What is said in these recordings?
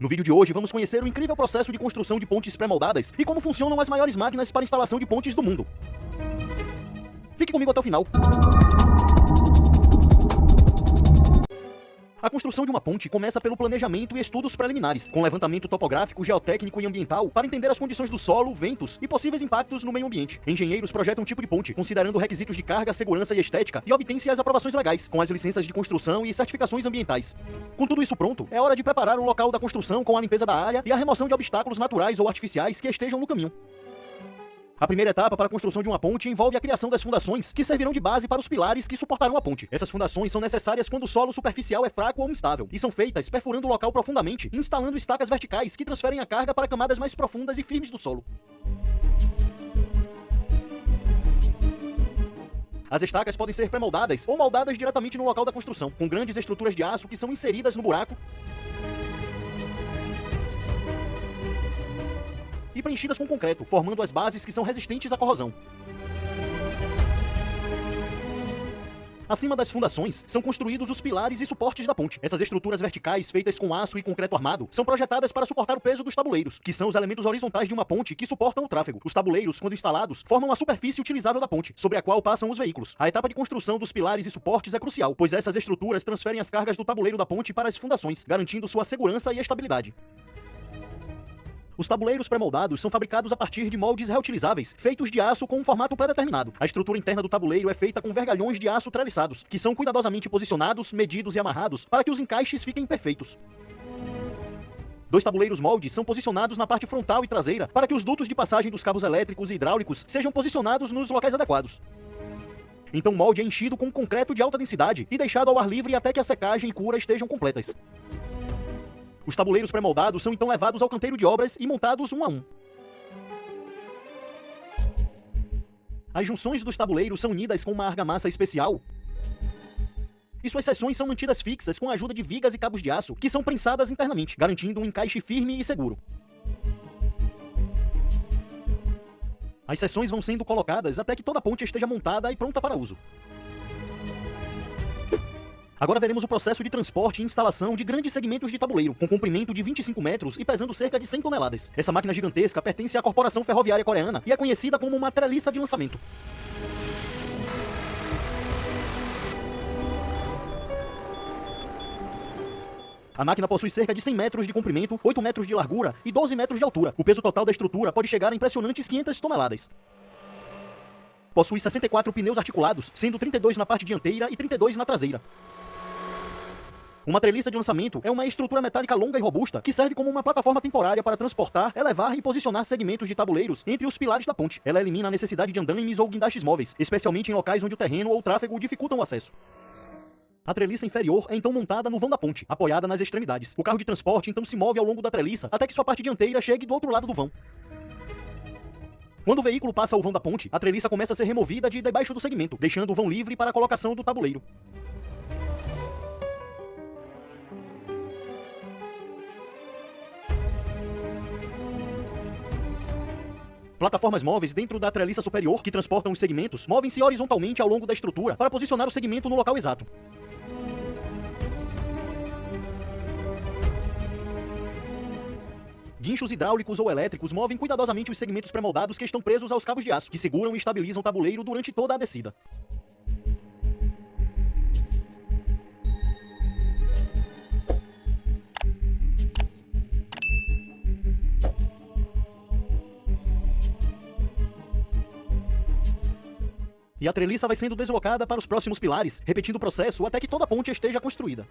No vídeo de hoje vamos conhecer o incrível processo de construção de pontes pré-moldadas e como funcionam as maiores máquinas para instalação de pontes do mundo. Fique comigo até o final. A construção de uma ponte começa pelo planejamento e estudos preliminares, com levantamento topográfico, geotécnico e ambiental para entender as condições do solo, ventos e possíveis impactos no meio ambiente. Engenheiros projetam um tipo de ponte, considerando requisitos de carga, segurança e estética, e obtêm-se as aprovações legais, com as licenças de construção e certificações ambientais. Com tudo isso pronto, é hora de preparar o local da construção com a limpeza da área e a remoção de obstáculos naturais ou artificiais que estejam no caminho. A primeira etapa para a construção de uma ponte envolve a criação das fundações, que servirão de base para os pilares que suportarão a ponte. Essas fundações são necessárias quando o solo superficial é fraco ou instável, e são feitas perfurando o local profundamente e instalando estacas verticais que transferem a carga para camadas mais profundas e firmes do solo. As estacas podem ser pré-moldadas ou moldadas diretamente no local da construção, com grandes estruturas de aço que são inseridas no buraco e preenchidas com concreto, formando as bases que são resistentes à corrosão. Acima das fundações, são construídos os pilares e suportes da ponte. Essas estruturas verticais, feitas com aço e concreto armado, são projetadas para suportar o peso dos tabuleiros, que são os elementos horizontais de uma ponte que suportam o tráfego. Os tabuleiros, quando instalados, formam a superfície utilizável da ponte, sobre a qual passam os veículos. A etapa de construção dos pilares e suportes é crucial, pois essas estruturas transferem as cargas do tabuleiro da ponte para as fundações, garantindo sua segurança e estabilidade. Os tabuleiros pré-moldados são fabricados a partir de moldes reutilizáveis, feitos de aço com um formato pré-determinado. A estrutura interna do tabuleiro é feita com vergalhões de aço treliçados, que são cuidadosamente posicionados, medidos e amarrados para que os encaixes fiquem perfeitos. 2 tabuleiros moldes são posicionados na parte frontal e traseira para que os dutos de passagem dos cabos elétricos e hidráulicos sejam posicionados nos locais adequados. Então o molde é enchido com concreto de alta densidade e deixado ao ar livre até que a secagem e cura estejam completas. Os tabuleiros pré-moldados são então levados ao canteiro de obras e montados um a um. As junções dos tabuleiros são unidas com uma argamassa especial e suas seções são mantidas fixas com a ajuda de vigas e cabos de aço que são prensadas internamente, garantindo um encaixe firme e seguro. As seções vão sendo colocadas até que toda a ponte esteja montada e pronta para uso. Agora veremos o processo de transporte e instalação de grandes segmentos de tabuleiro, com comprimento de 25 metros e pesando cerca de 100 toneladas. Essa máquina gigantesca pertence à Corporação Ferroviária Coreana e é conhecida como uma treliça de lançamento. A máquina possui cerca de 100 metros de comprimento, 8 metros de largura e 12 metros de altura. O peso total da estrutura pode chegar a impressionantes 500 toneladas. Possui 64 pneus articulados, sendo 32 na parte dianteira e 32 na traseira. Uma treliça de lançamento é uma estrutura metálica longa e robusta que serve como uma plataforma temporária para transportar, elevar e posicionar segmentos de tabuleiros entre os pilares da ponte. Ela elimina a necessidade de andames ou guindastes móveis, especialmente em locais onde o terreno ou o tráfego dificultam o acesso. A treliça inferior é então montada no vão da ponte, apoiada nas extremidades. O carro de transporte então se move ao longo da treliça até que sua parte dianteira chegue do outro lado do vão. Quando o veículo passa o vão da ponte, a treliça começa a ser removida de debaixo do segmento, deixando o vão livre para a colocação do tabuleiro. Plataformas móveis dentro da treliça superior, que transportam os segmentos, movem-se horizontalmente ao longo da estrutura para posicionar o segmento no local exato. Guinchos hidráulicos ou elétricos movem cuidadosamente os segmentos pré-moldados que estão presos aos cabos de aço, que seguram e estabilizam o tabuleiro durante toda a descida. E a treliça vai sendo deslocada para os próximos pilares, repetindo o processo até que toda a ponte esteja construída.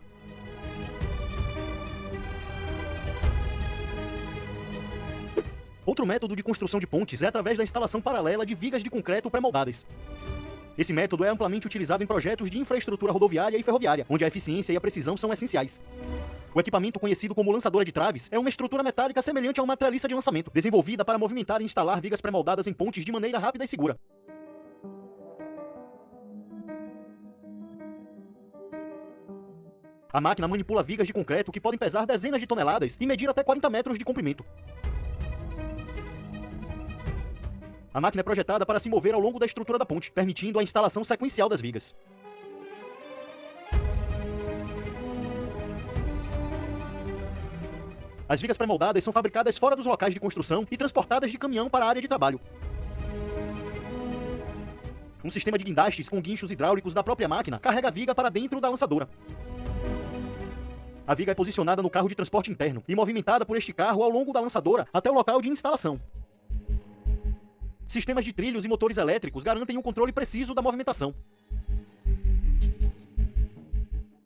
Outro método de construção de pontes é através da instalação paralela de vigas de concreto pré-moldadas. Esse método é amplamente utilizado em projetos de infraestrutura rodoviária e ferroviária, onde a eficiência e a precisão são essenciais. O equipamento conhecido como lançadora de traves é uma estrutura metálica semelhante a uma treliça de lançamento, desenvolvida para movimentar e instalar vigas pré-moldadas em pontes de maneira rápida e segura. A máquina manipula vigas de concreto que podem pesar dezenas de toneladas e medir até 40 metros de comprimento. A máquina é projetada para se mover ao longo da estrutura da ponte, permitindo a instalação sequencial das vigas. As vigas pré-moldadas são fabricadas fora dos locais de construção e transportadas de caminhão para a área de trabalho. Um sistema de guindastes com guinchos hidráulicos da própria máquina carrega a viga para dentro da lançadora. A viga é posicionada no carro de transporte interno e movimentada por este carro ao longo da lançadora até o local de instalação. Sistemas de trilhos e motores elétricos garantem um controle preciso da movimentação.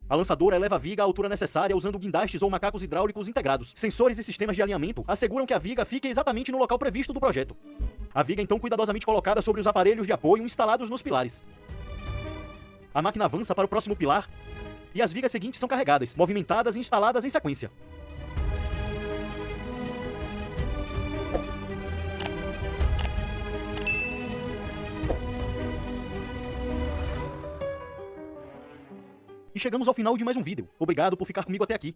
A lançadora eleva a viga à altura necessária usando guindastes ou macacos hidráulicos integrados. Sensores e sistemas de alinhamento asseguram que a viga fique exatamente no local previsto do projeto. A viga é então cuidadosamente colocada sobre os aparelhos de apoio instalados nos pilares. A máquina avança para o próximo pilar e as vigas seguintes são carregadas, movimentadas e instaladas em sequência. E chegamos ao final de mais um vídeo. Obrigado por ficar comigo até aqui.